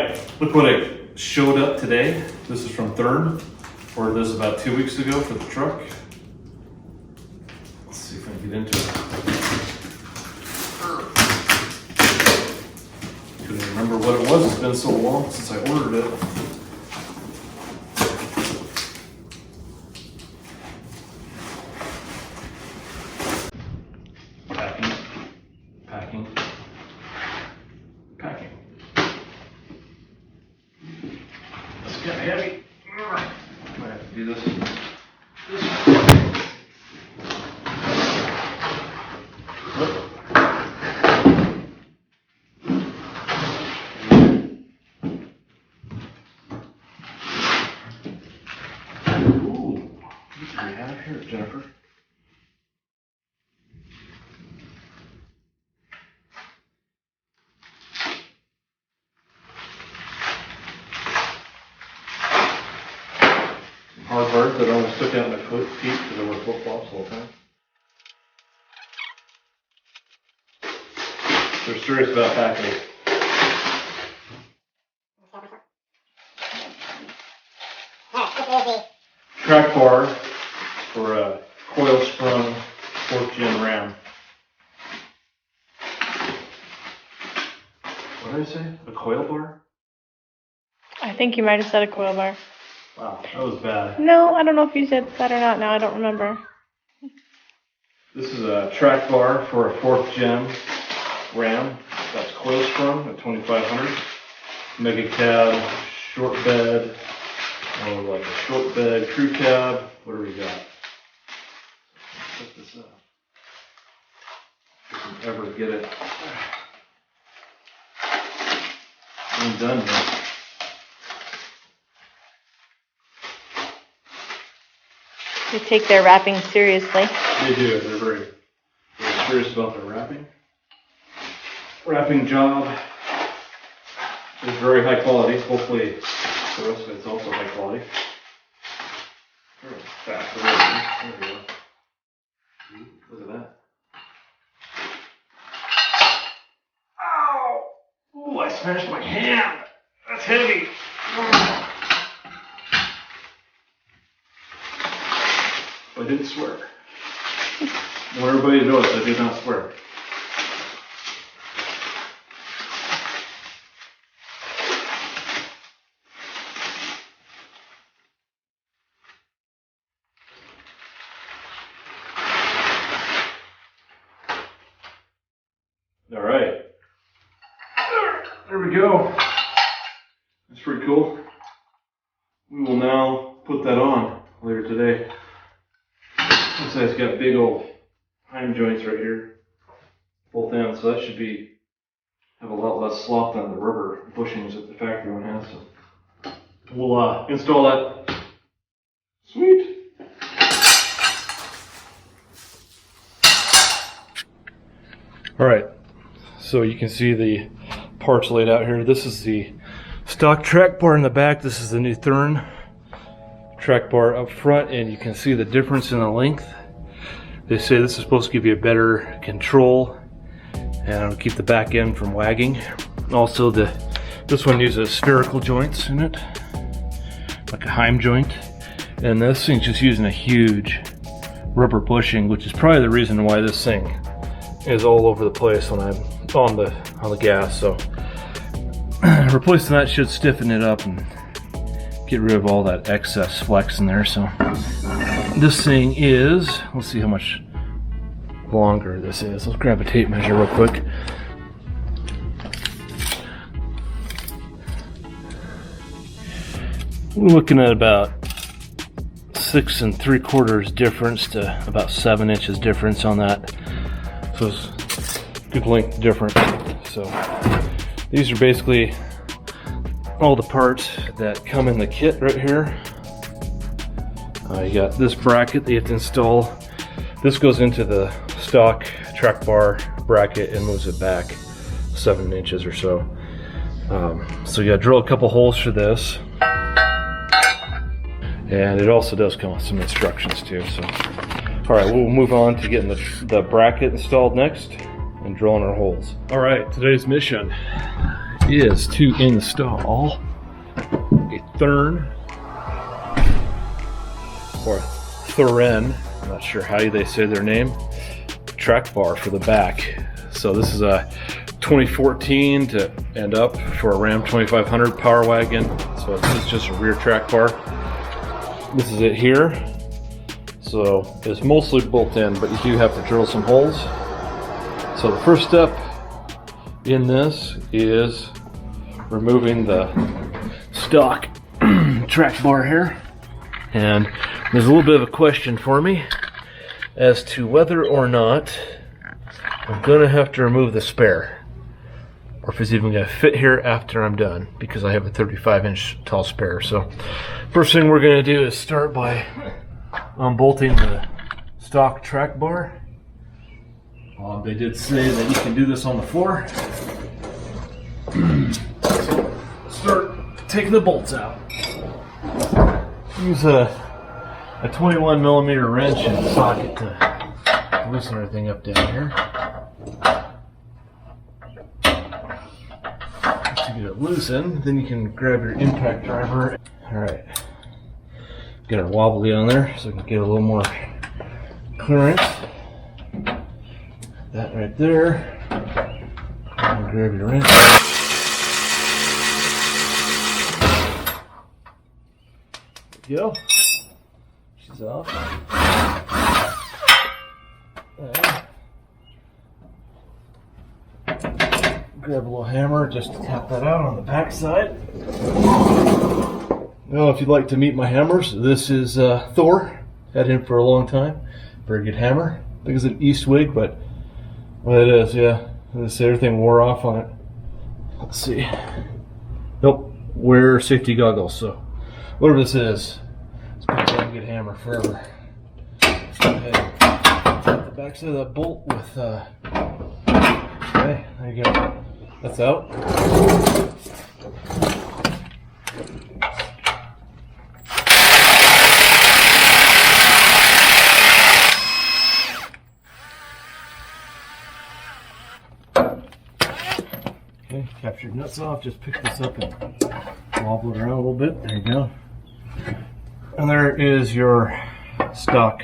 right, look what I showed up today. This is from Thruen. Ordered this about 2 weeks ago for the truck. Let's see if I can get into it. Couldn't remember what it was. It's been so long since I ordered it. Packing. It's kind of heavy. Might have to do this. Ooh, what do we have here, Jennifer? Hard part that I almost took out my feet because I wear flip-flops all the time. They're serious about packing. Track bar for a coil-sprung 4th gen Ram. What did I say? A coil bar? I think you might have said a coil bar. Wow, that was bad. No, I don't know if you said that or not now. I don't remember. This is a track bar for a 4th gen Ram. That's coil sprung at 2500. Mega cab, short bed, or like a short bed crew cab. What do we got? Set this up. If we can ever get it undone here. They take their wrapping seriously. They do. They're very serious about their wrapping. Wrapping job is very high quality. Hopefully, for us, it's also high quality. Fast releasing. There we go. Look at that. Ow! Ooh, I smashed my hand. That's heavy. I didn't swear. I want everybody to notice I did not swear. All right. There we go. That's pretty cool. We will now put that on later today. Looks like it's got big old heim joints right here, both ends, so that should have a lot less slop than the rubber bushings that the factory one has. So we'll install that. Sweet. All right, so you can see the parts laid out here. This is the stock track bar in the back. This is the new Thruen track bar up front, and you can see the difference in the length. They say this is supposed to give you a better control and it'll keep the back end from wagging. Also, this one uses spherical joints in it, like a heim joint, and this thing's just using a huge rubber bushing, which is probably the reason why this thing is all over the place when I'm on the gas. So replacing that should stiffen it up and get rid of all that excess flex in there. So this thing is, let's see how much longer this is. Let's grab a tape measure real quick. We're looking at about 6 3/4 difference to about 7 inches difference on that. So it's good length difference. So these are basically all the parts that come in the kit right here. You got this bracket that you have to install. This goes into the stock track bar bracket and moves it back 7 inches or so. So you got to drill a couple holes for this. And it also does come with some instructions too. So, all right, we'll move on to getting the bracket installed next and drilling our holes. All right, today's mission is to install a Thruen or Thruen, I'm not sure how they say their name, track bar for the back. So this is a 2014 to end up for a Ram 2500 Power Wagon. So this is just a rear track bar. This is it here. So it's mostly built in, but you do have to drill some holes. So the first step in this is removing the stock track bar here. And there's a little bit of a question for me as to whether or not I'm gonna have to remove the spare, or if it's even gonna fit here after I'm done, because I have a 35-inch tall spare. So first thing we're gonna do is start by unbolting the stock track bar. They did say that you can do this on the floor. So start taking the bolts out. Use a 21mm wrench and socket to loosen everything up down here. To get it loosened, then you can grab your impact driver. Alright. Get it wobbly on there so we can get a little more clearance. That right there. And grab your wrench. There you go. She's off. Grab a little hammer just to tap that out on the back side. Now, if you'd like to meet my hammers, this is Thor. Had him for a long time. Very good hammer. I think it's an Eastwig, but well, it is, yeah. Everything wore off on it. Let's see. Nope. Wear safety goggles. So, whatever this is, it's been a damn good hammer forever. Let's go ahead and tap the backside of that bolt with. Okay, there you go. That's out. Okay, captured nuts off. Just pick this up and wobble it around a little bit. There you go. And there is your stock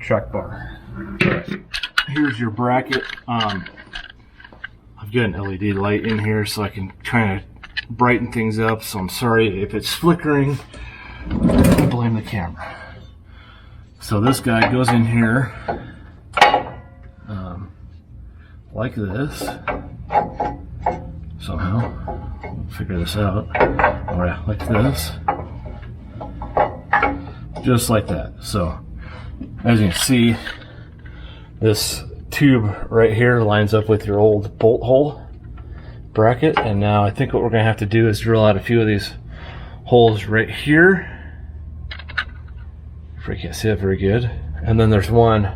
track bar. Here's your bracket. I've got an LED light in here so I can kind of brighten things up. So I'm sorry if it's flickering. I blame the camera. So this guy goes in here like this. Somehow, we'll figure this out. All right, like this, just like that. So, as you can see, this tube right here lines up with your old bolt hole bracket. And now I think what we're going to have to do is drill out a few of these holes right here. If you can't see that very good. And then there's one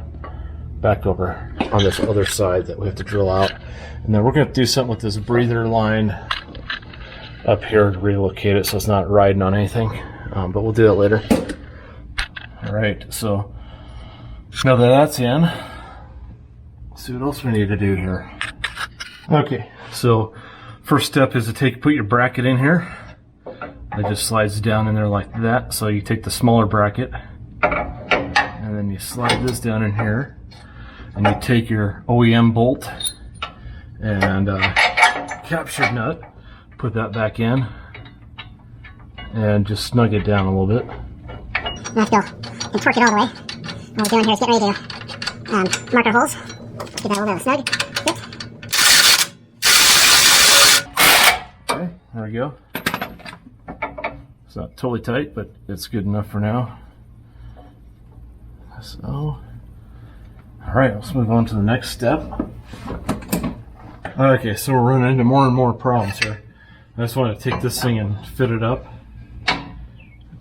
back over on this other side that we have to drill out. And then we're going to do something with this breather line up here to relocate it so it's not riding on anything. But we'll do that later. Alright, so now that that's in, let's see what else we need to do here. Okay, so first step is to put your bracket in here. It just slides down in there like that. So you take the smaller bracket and then you slide this down in here. And you take your OEM bolt and captured nut, put that back in, and just snug it down a little bit. Let's go and torque it all the way. What we're doing here is getting ready to mark our holes. Get that a little bit of a snug. Okay, there we go. It's not totally tight, but it's good enough for now. So, alright, let's move on to the next step. Okay, so we're running into more and more problems here. I just want to take this thing and fit it up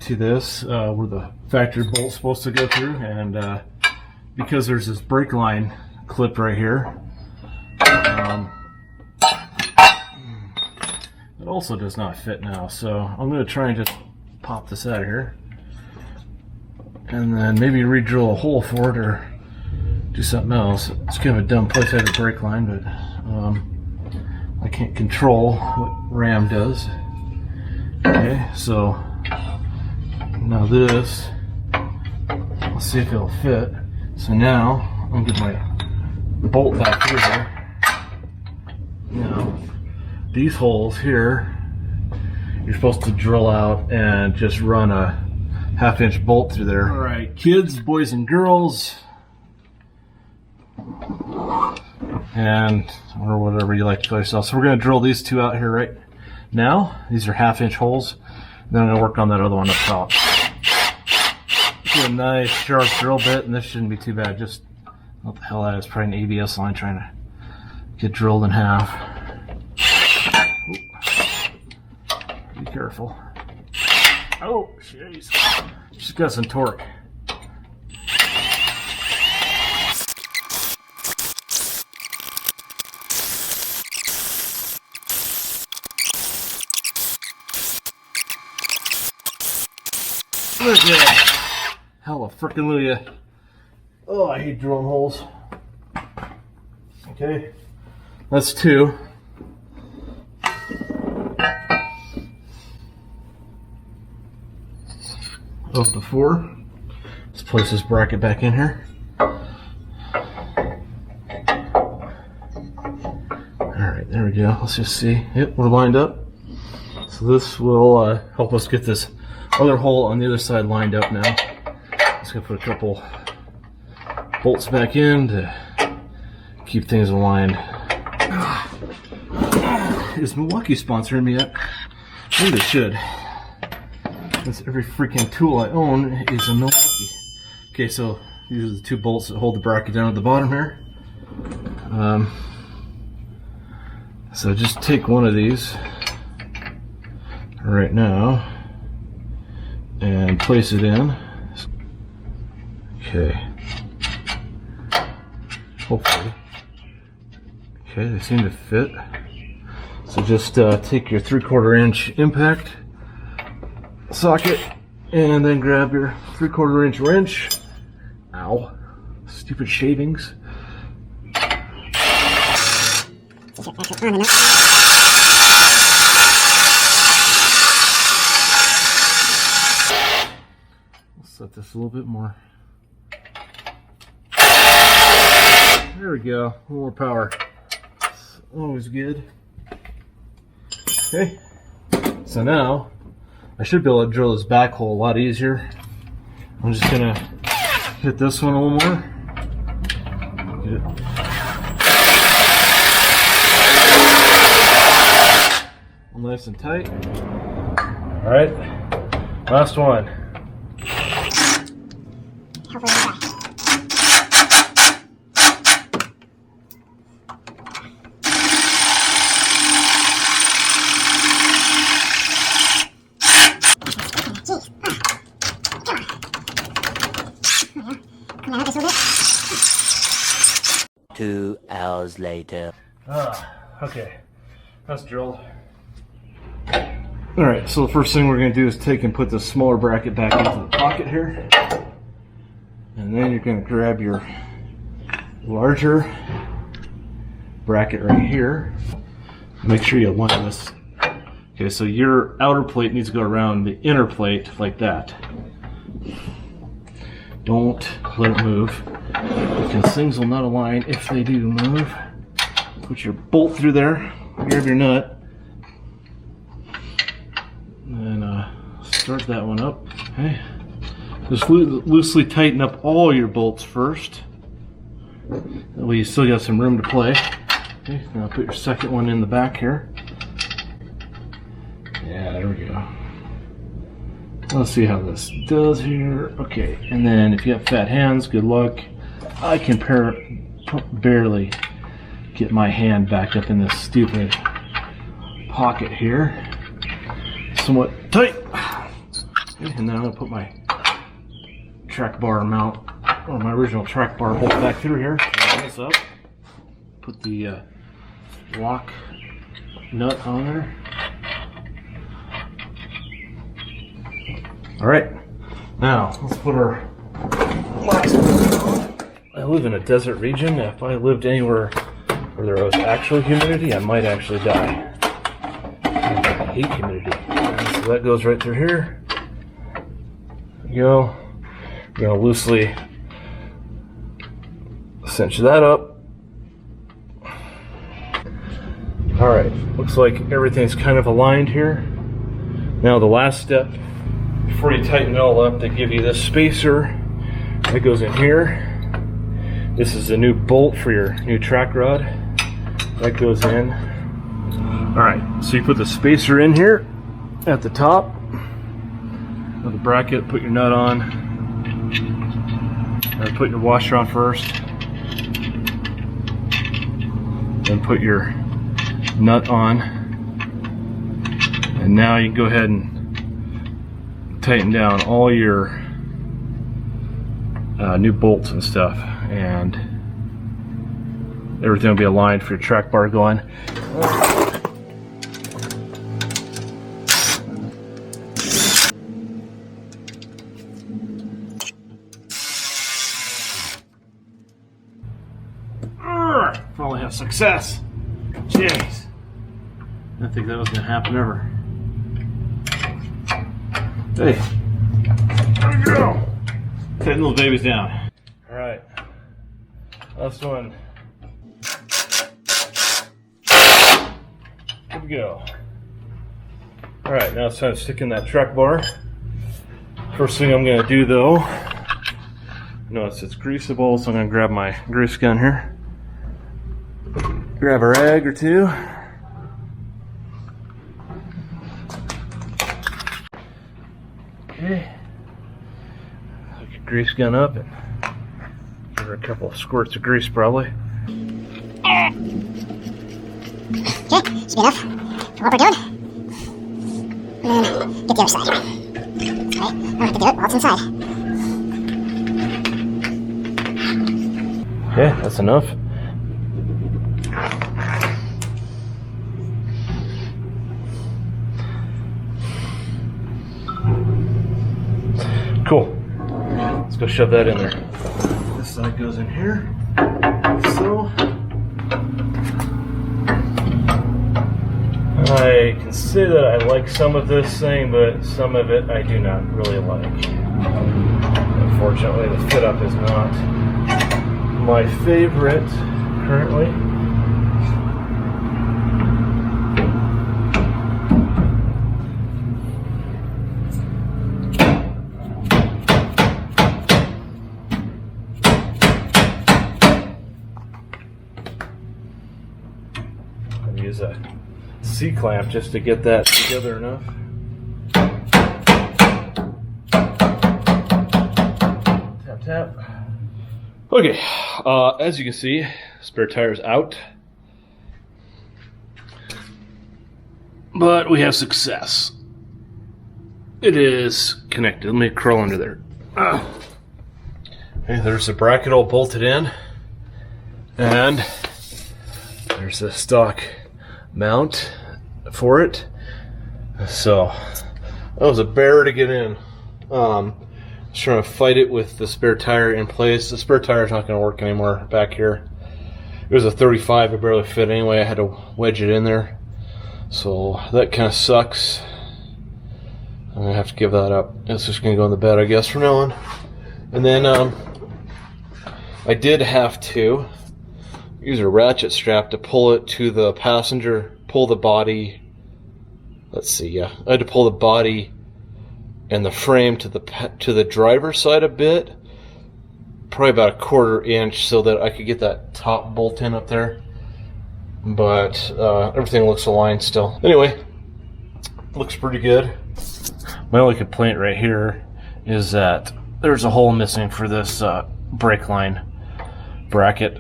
to this, where the factory bolt's supposed to go through, and because there's this brake line clip right here, it also does not fit now. So I'm going to try and just pop this out of here, and then maybe re-drill a hole for it, or do something else. It's kind of a dumb place to have a brake line, but I can't control what ram does. Okay, so now this, let's see if it'll fit. So now I'm gonna get my bolt back through here. Now these holes here, you're supposed to drill out and just run a 1/2-inch bolt through there. All right, kids, boys and girls, and or whatever you like to call yourself. So we're going to drill these two out here right now. These are 1/2-inch holes. Then I'm going to work on that other one up top. Get a nice sharp drill bit, and this shouldn't be too bad. Just what the hell that is? Probably an ABS line trying to get drilled in half. Be careful. Oh, jeez. She's got some torque. Look at that. Hallelujah. Oh, I hate drilling holes. Okay. That's 2. Of the 4. Let's place this bracket back in here. Alright, there we go. Let's just see. Yep, we're lined up. So this will help us get this other hole on the other side lined up now. Just gonna put a couple bolts back in to keep things aligned. Is Milwaukee sponsoring me yet? Maybe they should. Since every freaking tool I own is a Milwaukee. Okay, so these are the 2 bolts that hold the bracket down at the bottom here. So just take one of these right now and place it in. Okay. Hopefully. Okay, they seem to fit. So just take your 3/4 inch impact socket and then grab your 3/4 inch wrench. Ow. Stupid shavings. Set this a little bit more. There we go. A little more power. It's always good. Okay. So now I should be able to drill this back hole a lot easier. I'm just gonna hit this one a little more. Get it. Nice and tight. All right. Last one. Two hours later. Okay. That's drilled. Alright, so the first thing we're going to do is take and put the smaller bracket back into the pocket here. And then you're going to grab your larger bracket right here. Make sure you align this. Okay, so your outer plate needs to go around the inner plate like that. Don't let it move, because things will not align if they do move. Put your bolt through there, grab your nut, and start that one up. Okay. Just loosely tighten up all your bolts first. That way you still got some room to play. Okay, now put your second one in the back here. Yeah, there we go. Let's see how this does here. Okay, and then if you have fat hands, good luck. I can barely get my hand back up in this stupid pocket here. Somewhat tight. Okay, and then I'm gonna put my track bar mount, or my original track bar bolt back through here. Line this up. Put the lock nut on there. Alright, now let's put our last one on. I live in a desert region. If I lived anywhere where there was actual humidity, I might actually die. hate humidity. So that goes right through here. There you go. We're going to loosely cinch that up. Alright, looks like everything's kind of aligned here. Now the last step, before you tighten it all up, they give you this spacer that goes in here. This is a new bolt for your new track rod. That goes in. Alright, so you put the spacer in here at the top of the bracket, put your nut on, and put your washer on first. Then put your nut on. And now you can go ahead and tighten down all your new bolts and stuff, and everything will be aligned for your track bar going. Finally have success. Jeez. I didn't think that was going to happen ever. Hey. There we go. Tighten those babies down. Alright. Last one. Good to go. Alright, now it's time to stick in that track bar. First thing I'm going to do though, notice it's greasable, so I'm going to grab my grease gun here. Grab a rag or two. Okay. Hook your grease gun up and give her a couple of squirts of grease probably. Okay, should be enough for what we're doing. And then get the other side. Okay, don't have to do it while it's inside. Okay, that's enough. Cool. Let's go shove that in there. This side goes in here. So I can say that I like some of this thing, but some of it I do not really like. Unfortunately, the fit up is not my favorite currently. Use a C-clamp just to get that together enough. Tap, tap. Okay, as you can see, spare tire's out. But we have success. It is connected. Let me crawl under there. Okay, there's the bracket all bolted in. And there's the stock mount for it. So that was a bear to get in. I was trying to fight it with the spare tire in place. The spare tire is not going to work anymore back here. It was a 35, it barely fit anyway. I had to wedge it in there. So that kind of sucks. I'm going to have to give that up. It's just going to go in the bed, I guess, from now on. And then I did have to use a ratchet strap to pull it to the passenger, pull the body. Let's see, yeah. I had to pull the body and the frame to the driver's side a bit, probably about a 1/4 inch, so that I could get that top bolt in up there. But everything looks aligned still. Anyway, looks pretty good. My only complaint right here is that there's a hole missing for this brake line bracket.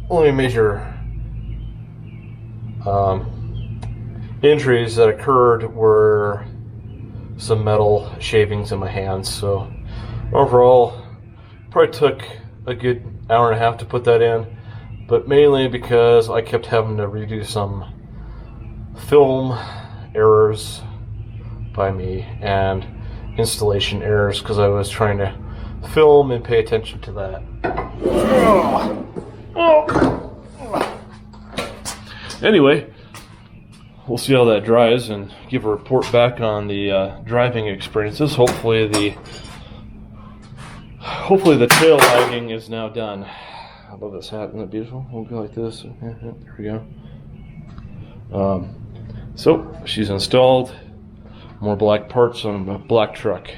Only major injuries that occurred were some metal shavings in my hands. So overall, probably took a good hour and a half to put that in, but mainly because I kept having to redo some film errors by me and installation errors because I was trying to film and pay attention to that. Anyway, we'll see how that dries and give a report back on the driving experiences. Hopefully the tail wagging is now done. I love this hat. Isn't it beautiful? We'll go like this. There we go. So she's installed. More black parts on a black truck.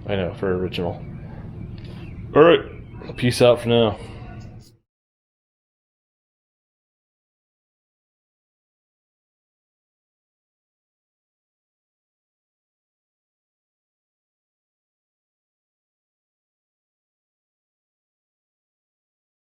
I know, very original. All right, peace out for now.